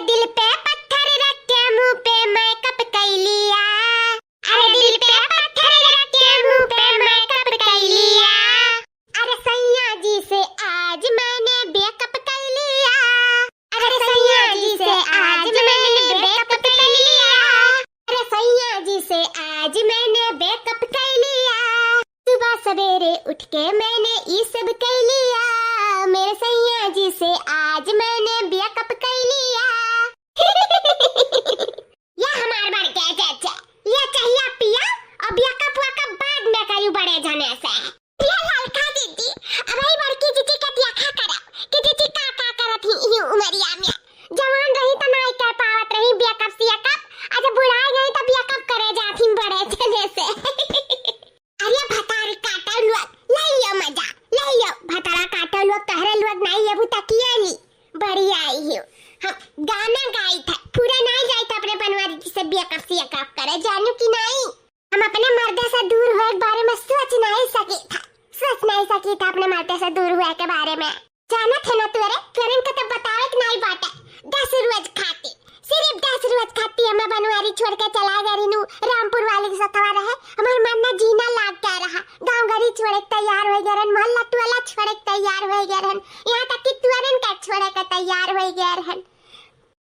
दिल पे पत्थर रख के मुंह पे मेकअप कर लिया। अरे दिल पे पत्थर रख के मुंह पे मेकअप कर लिया। अरे सैया जी से आज मैंने ब्रेकअप कर लिया। अरे सैया जी से आज मैंने ब्रेकअप कर लिया। अरे सैया जी से आज मैंने ब्रेकअप कर लिया। सुबह सवेरे उठ के मैंने ये सब कर लिया। मेरे सैया जी से आज मैंने ब्रेकअप कर लिया। ये हमार बार क्या चाचा, ये चाहिए पिया और ब्रेकअप वकअप बाद में करू बड़े जने से। ये लड़का दीदी अब आई बड़की दीदी का देखा करा कि दीदी का करत ही ये उमरिया में जवान रही तो नहीं कर पावत रही ब्रेकअप सियकअप। आज बुढ़ाई गई तो ब्रेकअप करे जाती बड़े जने से। अरे भतारी काटा लोग ले लियो मजा ले लियो। भतारा काटा लोग कहरे लोग नहीं ये तकिया ली बड़ी आई हो। हम गाना गाई था पूरा नहीं जाई था अपने बनवारी से ब्रेकअप सियकअप करे जानू कि नहीं। हम अपने मर्द से दूर हुए के बारे में सोच नहीं सकी था अपने मर्द से दूर हुए के बारे में। जाना थे ना तुरंत का तो बतावे कि नहीं बाटे 10 रोज खाती सिर्फ 10 रोज खाती है। मैं बनवारी छोड़ के चला गई नु रामपुर वाले के साथ रहे। हमार मन ना जीना लाग के रहा। गांव गरी छोड़े तैयार हो गए मोहल्ला टोला छोड़े तैयार हो गए यहाँ तक कि तुरंत का छोड़े के तैयार हो गए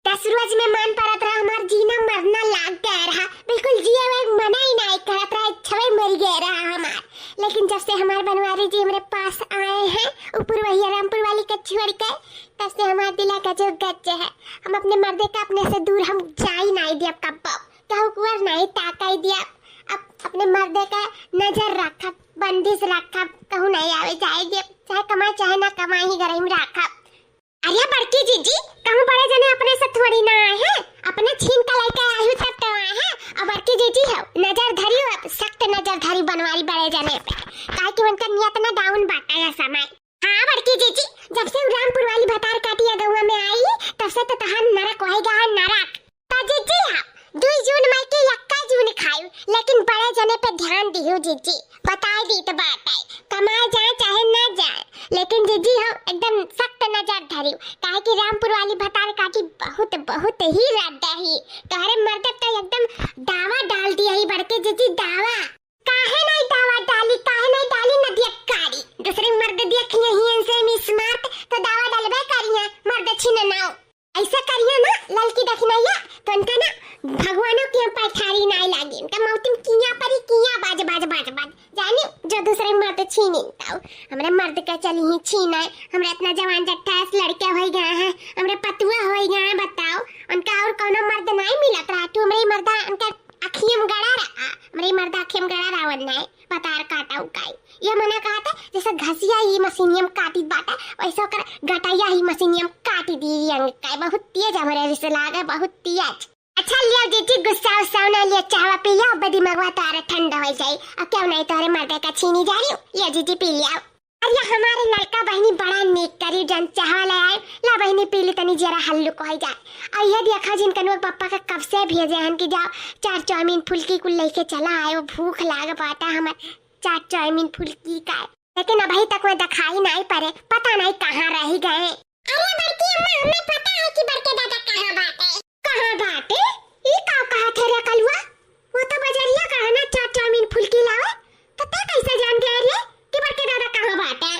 10 रोज में मन परत रहा। हमार जीना मरना लाग के रहा। बिल्कुल जिए हुए मना ही नहीं करत रहा। छवे मर गए रहा हमार। लेकिन जब से हमारे बनवारी जी हमारे पास आए हैं ऊपर वही रामपुर वाली का छोड़ के तब से हमारे दिल का जो गच्चे है हम अपने मर्दे का अपने से दूर हम जा ही नहीं दिया। कब कहूँ कुआर नहीं ताका ही दिया। अब अपने मर्दे का नजर रखा बंदिश रखा कहूँ नहीं आवे जाए दिया चाहे कमाए चाहे ना कमाए ही घर में रखा। अरे बड़की जीजी कहूँ बड़े जने अपने से थोड़ी ना आए हैं अपने छीन का लेके आए हो तब तो आए हैं। और बड़की जीजी है नजर धरी हो सख्त नजर धरी बनवारी बड़े जने पे काहे कि उनका नियत ना डाउन बाटा है समय। हाँ बड़की जीजी जब से रामपुर वाली भतार काटिया गौवा में आई तब से तो तहां नरक होएगा नरक। तो जीजी हाँ 2 जून मई के 21 जून खायू लेकिन बड़े जने पे ध्यान दियो जीजी बताए दी तो बात आई कमाए जाए चाहे ना जाए लेकिन जीजी हो एकदम सख्त नजर धरियो काहे कि रामपुर वाली भतार काटी बहुत बहुत ही रद्दा ही तोहरे मर्द तो एकदम दावा डाल दिया ही बड़के जीजी दावा। काहे नहीं दावा डाली काहे नहीं डाली नदिया कारी दूसरे मर्द देखिए ही इनसे मी स्मार्ट तो दावा डालबे करिए मर्द छिन ना ऐसा करिए ना ललकी देखनैया तो उनका ना भगवानों की पैठारी नहीं लागी उनका मौतिम किया परी किया बाज जानी जो दूसरे मर्द छीनी ताऊ हमरे मर्द का चली ही छीना हमरे इतना जवान जट्टा लड़के हो गए हैं हमरे पतुआ हो गए हैं बताओ उनका और कोनो मर्द नहीं मिलत रहा तू हमरे मर्दा उनका अखियम गड़ा रहा हमरे मर्दा अखियम गड़ा रावण नहीं पतार काटा उकाई ये मना कहा था जैसे घसिया ही मशीनियम काटी बाटा वैसा कर गटाइया ही मशीनियम काटी दी अंग काय बहुत तेज हमरे रिश्ते लागे बहुत तेज। अच्छा लिया जीजी गुस्सा उस्सा ना लिया चावा पी लिया बदी मगवा तारा ठंडा हो जाए अब क्यों नहीं तोरे मर्दे का छीनी जा रही हूँ ये जीजी पी लिया। अरे हमारे लड़का बहनी बड़ा नेक करी जन चाहवा ले आए ला बहनी पी ली तनी जरा हल्लुक हो जाए और ये देखा जिनका लोग पापा का कब से भेजे हैं कि जाओ 4 चाउमीन फुल्की को लेके चला आए वो भूख लाग पाता हमारे 4 चाउमीन फुल्की का लेकिन अभी तक मैं दिखाई नहीं पड़े पता नहीं कहाँ रह गए। अरे बड़की अम्मा हमें पता है कि बड़के दादा कहाँ बाटे ये कहा थे रे कलुआ वो तो बजरिया कहा ना 4 चाउमीन फुल्की लावे तो ता कैसे जान गए रे कि बड़के दादा कहाँ बाटे।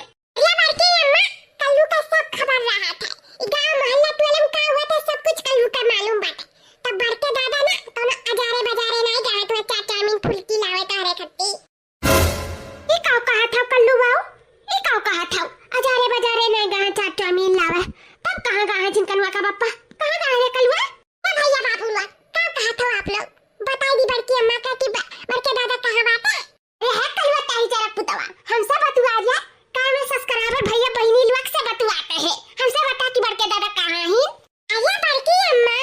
ये बड़की अम्मा कल्लू का सब खबर रहा था गांव मोहल्ला टोला में क्या हुआ था सब कुछ कल्लू का मालूम बाटे तब बड़के दादा ना तो ना अजारे बजारे नहीं गए तो 4 चाउमीन फुल्की लावे तारे खट्टी ये कहा था कल्लू बाऊ ये कहा था अजारे बजारे नहीं गए 4 चाउमीन लावे तब कहाँ गए जिनकनवा का पापा कहाँ गए रे कल्लुआ भैया बाबू लोग क्या कहा था आप लोग बताई दी बड़की अम्मा का कि बड़के दादा कहाँ बाटे। अरे है कलवा ताही जरा पुतवा हमसे बतुआ दिया काय में सब्सक्राइबर भैया बहनी लोग से बतुआते हैं हमसे बता कि बड़के दादा कहाँ हैं। अरे बड़की अम्मा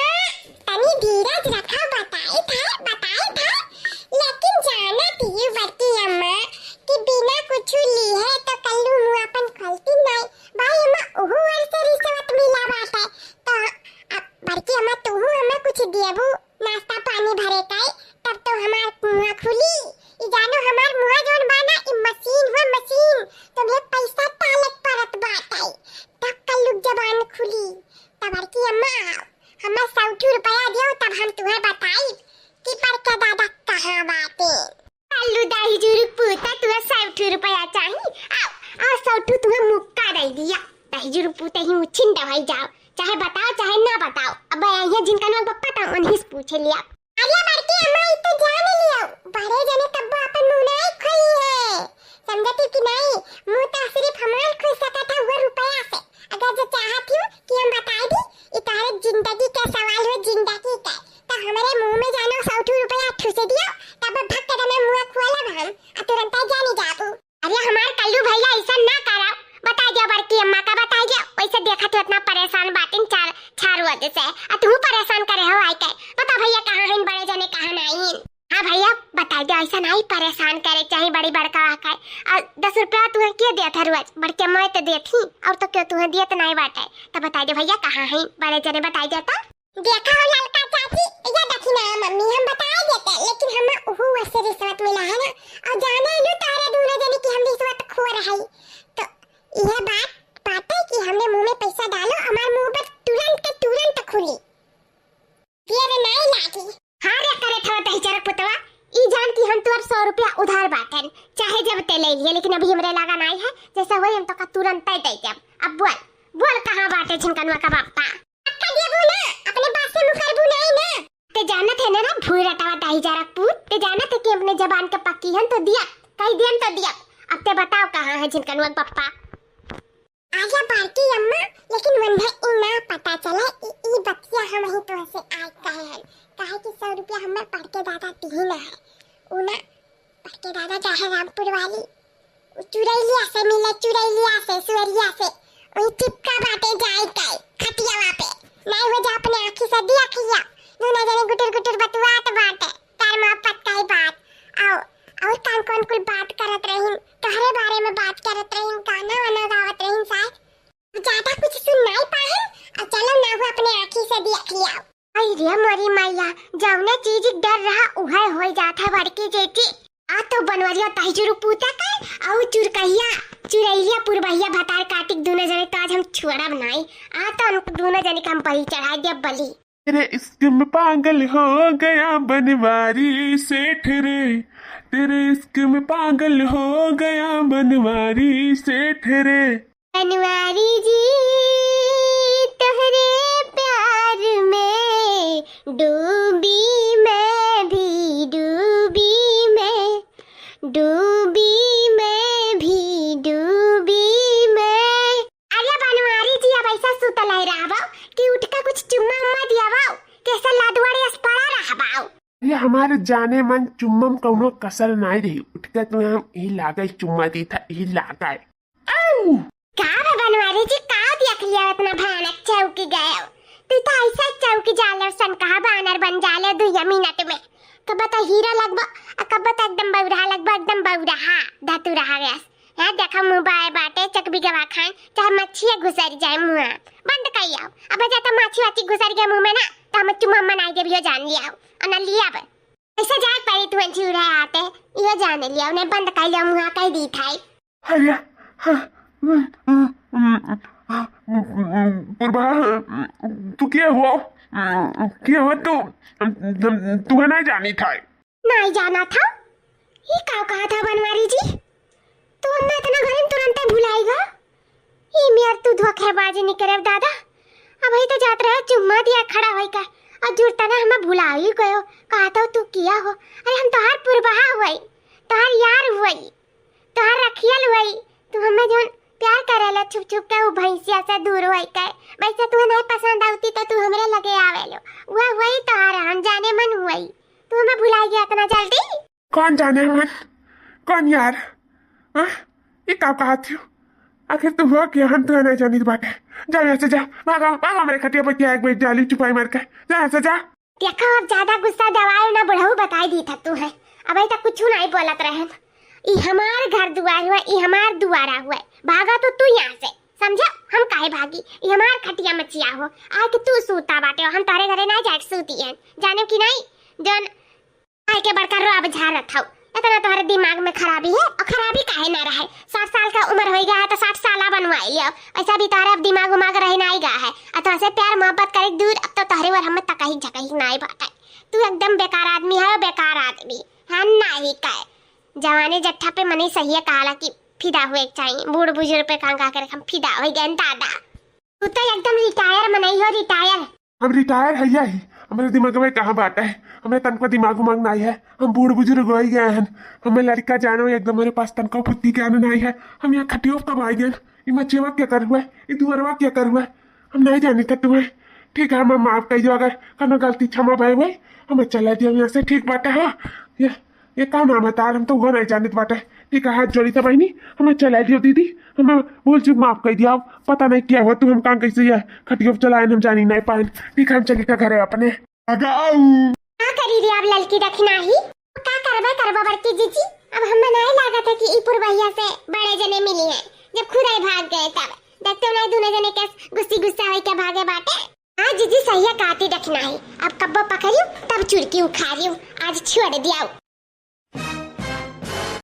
तनी धीरज रखा बताए था लेकिन जाना थी बड़की अम्मा कि बिना कुछ ली है तो कल्लू मुंह अपन खोलती नहीं भाई अम्मा ओहो ऐसे रिश्वत मिला बाटे तो बड़की अम्मा तू हमें कुछ देबू नाश्ता पानी भरे काई तब तो हमार मुंह खुली ई जानो हमार मुंह जोन बाना ई मशीन तो ये पैसा तालक परत बाटाई तब कल्लू जबान खुली तब बड़की अम्मा हमें 100 रुपया दियो तब हम तुम्हें बताई कि बड़का दादा कहाँ बाटे। आलू दाही जुरु पूता तुम्हें 100 रुपया चाहिए। आओ 100 तुम्हें मुक्का दे दिया। दाही जुरु पूते ही उछिन दवाई जाओ, चाहे बताओ चाहे ना बताओ। अब ये जिनका नाम पप्पा था उन्हीं से पूछ लिया। अरे बड़की अम्मा ये तो जान लियो, बड़े जने तब अपन मुंह नहीं खोई है, समझती कि नहीं? मुंह तो सिर्फ हमार खोई सका था वो रुपया से। अगर जो चाहती हूँ कि हम बता दी इतारे जिंदगी का सवाल हो, जिंदगी का, तो हमारे मुंह में जानो 100 रुपया ठुस दियो तब भक्त के में मुंह खोला हम तुरंत जानी जाबू। अरे हमार कल्लू भैया ऐसा ना करा, बता दिया बड़की अम्मा का बता दिया। वैसे देखा तो इतना परेशान बातिन चार वजह से आ तू परेशान करे हो आई के। बता भैया कहाँ हैं बड़े जने कहाँ नहीं? हाँ भैया बता दे, ऐसा नहीं परेशान करे चाहे बड़ी बड़का आका। 10 रुपया तुम्हें क्यों दिया था रोज? बड़के मैं तो देती और तो क्यों तुम्हें दिया तो नहीं बाटे। तो बता दे भैया कहाँ हैं बड़े जने बता देता। देखा हो लड़का चाची या देखी ना मम्मी हम बता देते, लेकिन हम ओहो वैसे रिश्वत मिला है ना और जाने लो तारे दोनों जने की हम रिश्वत खो रही। तो यह बात है कि हमने मुंह में पैसा डालो हमारे मुंह पर तुरंत खुली फिर नहीं लागी। हाँ रे करे था तहिचर पुतवा ई जान की हम तुर 100 रुपया उधार बाटन चाहे जब ते ले लिए, लेकिन अभी हमरे लगा नहीं है जैसा होई हम तो का तुरंत दे देब। अब बोल कहां बाटे छिनकनवा का बापा अक्का देबो ना अपने बात से मुखरबू नहीं ना। ते जानत है ना भूरटावा तहिचर पूत ते जानत है कि अपने जबान के पक्की हन तो दिया कह दियन तो दिया। अब ते बताओ कहां है छिनकनवा का पापा? आजा बाकी अम्मा, लेकिन वंदे इना पता चला ई बतिया हम ही तो से आज कहे कि 100 रुपया हमें पढ़ के दादा तीन है उना पढ़ के दादा चाहे रामपुर वाली चुरैलिया से मिले, चुरैलिया से सुअरिया से वही चिपका बाटे जाए गए खटिया वहां पे नहीं हो जा अपने आंखी से दिया खिया दोनों जने गुटर बतवात बाटे तार मां पक्का ही बात। आओ और कौन कुल बात करत रहिन तोहरे बारे में बात करत रहिन गाना वाना गावत रहिन शायद ज्यादा कुछ सुन नहीं पाहिन और चलो ना हो अपने आंखी से देख लिया। अरे रे मोरी मैया जौने चीज डर रहा उहे हो जाता बड़की जेठी। आ तो बनवरिया तहिजुरु पूता का और चुरैलिया पुरबहिया भतार काटिक दोनों जने तो आज हम छोड़ब नहीं। आ तो हम दोनों जने के हम बलि चढ़ा दे बलि। तेरे इश्क में पागल हो गया बनवारी सेठ रे, तेरे इश्क में पागल हो गया बनवारी सेठ रे। बनवारी जी तोहरे प्यार में डूबी मैं भी डूबी मैं। अरे बनवारी जी अब ऐसा सुतल है रहबो कि उठ के कुछ चुम्मा उम्मा दियावो कैसा लाडवाड़ी अस्पड़ा रहबो। ये हमारे जाने मन चुम्मम कौनो कसर नहीं रही, उठ के तो हम ही लागे चुम्मा दी था ही लागे। का बनवारी जी का देख लिया इतना भयानक चौकी गए तू तो ऐसा चौकी जाले सन कहा बानर बन जाले 2 मिनट में। कब तो हीरा लगबा कब तो एकदम बौरा हां धातु रहा गया है। देखा मुंह बाय बाटे चकबी गवा खाए चाहे मच्छी घुसर जाए मुंह बंद कइयो। अब जाता मच्छी घुसर गया मुंह में ना तो हम चुम्मा मनाई देबियो जान लिया और न लिया अब ऐसा जाए पड़ी तू अंची उड़ा आते ये जान लिया उन्हें बंद कर लिया मुंह कह दी थाई। अरे पुरबा तू क्या हुआ तू है नहीं जानी था? नहीं जाना था ये का कहा था बनवारी जी तो हमने इतना घर तुरंत भुलाएगा ये मेर तू धोखेबाजी नहीं करे दादा। अब ही तो जात रहा चुम्मा दिया खड़ा होई का और जुड़ता ना हमें भुला ही गयो कहा था तू किया हो। अरे हम तोहार पुरबहा हुई तोहार यार हुई तोहार रखियल हुई तू हमें जो प्यार करेला छुप के वो भैंसिया से दूर होई के वैसे तू नहीं पसंद आती तो तू हमरे लगे आवेलो वो वही तोहार हम जाने मन हुई तू हमें भुला गया इतना जल्दी। कौन जाने मन कौन यार ये का कहा थी आखिर तू हो क्या हम तो नहीं जानी बात है। जा यहाँ से जा भागो मेरे खटिया पर क्या एक बैठ जाली छुपाई मार के जा यहाँ से जा। देखो अब ज्यादा गुस्सा दवाई ना बढ़ाऊ बताई दी था तू है अब अभी तक कुछ नहीं बोलत रहे। ई हमार घर दुआर हुआ ई हमार दुआरा हुआ भागा तो तू यहाँ से समझा हम काहे भागी ई हमार खटिया मचिया हो आके तू सूता बाटे हम तारे घरे ना जाके सूती है जाने की नहीं जन आके बड़का रोब झारत हौ इतना तुम्हारे दिमाग में खराबी है, और खराबी काहे ना रहे। 60 साल का उम्र हो गया है तो 60 साल बनवाई लियो। ऐसा भी तारे अब दिमाग उमाग रहे ना गया है। तो ऐसे प्यार मोहब्बत करे दूर, अब तो तोहरे और हमें तकही झकही ना बाटे। तू एकदम बेकार आदमी है, बेकार आदमी है ना ही का। जवानी जट्ठा पे मनी सही है कहाला कि फिदा हुए चाहिए। बूढ़ बुजुर्ग पे कांगा करे हम फिदा हो गए दादा। तू तो एकदम रिटायर मनई हो, रिटायर। हम रिटायर है ही, हमारे दिमाग में कहाँ बात है। हमें तनका दिमाग उमाग नहीं है। हम बूढ़ बुजुर्ग हो ही गए हैं। हमें लड़का जानो एकदम मेरे पास तनका बुद्धि ज्ञान नहीं है। हम यहाँ खटियों कब आए गए। ये मच्छीवा क्या कर हुआ है, ये दुअरवा क्या कर हुआ है, हम नहीं जाने था तुम्हें। ठीक है, हम माफ कर दो अगर कनो गलती क्षमा भाई हुई। हमें चला दिया यहाँ से, ठीक बात है। ये कौन नाम है तार, हम तो वो नहीं जाने बाटे। ठीक है, हाथ जोड़ी था भाई नहीं, हमें चला दियो दीदी। हमें भूल चूक माफ कर दिया। पता नहीं क्या हुआ, तुम हम काम कैसे है खटियों चलाए हम जानी नहीं पाए। ठीक है, हम चली का घर है अपने। क्या करी रे अब लड़की रखना ही, क्या करबा बड़की जीजी। अब हम बनाए लागा था कि ईपुर भैया से बड़े जने मिली हैं। जब खुद ही भाग गए तब देखते हो ना दोनों जने के गुस्सा हो के भागे बाटे। हाँ जीजी सही है, काटी रखना ही। अब कब्बो पकड़ियो तब चुड़की उखाड़ियो, आज छोड़ दिया।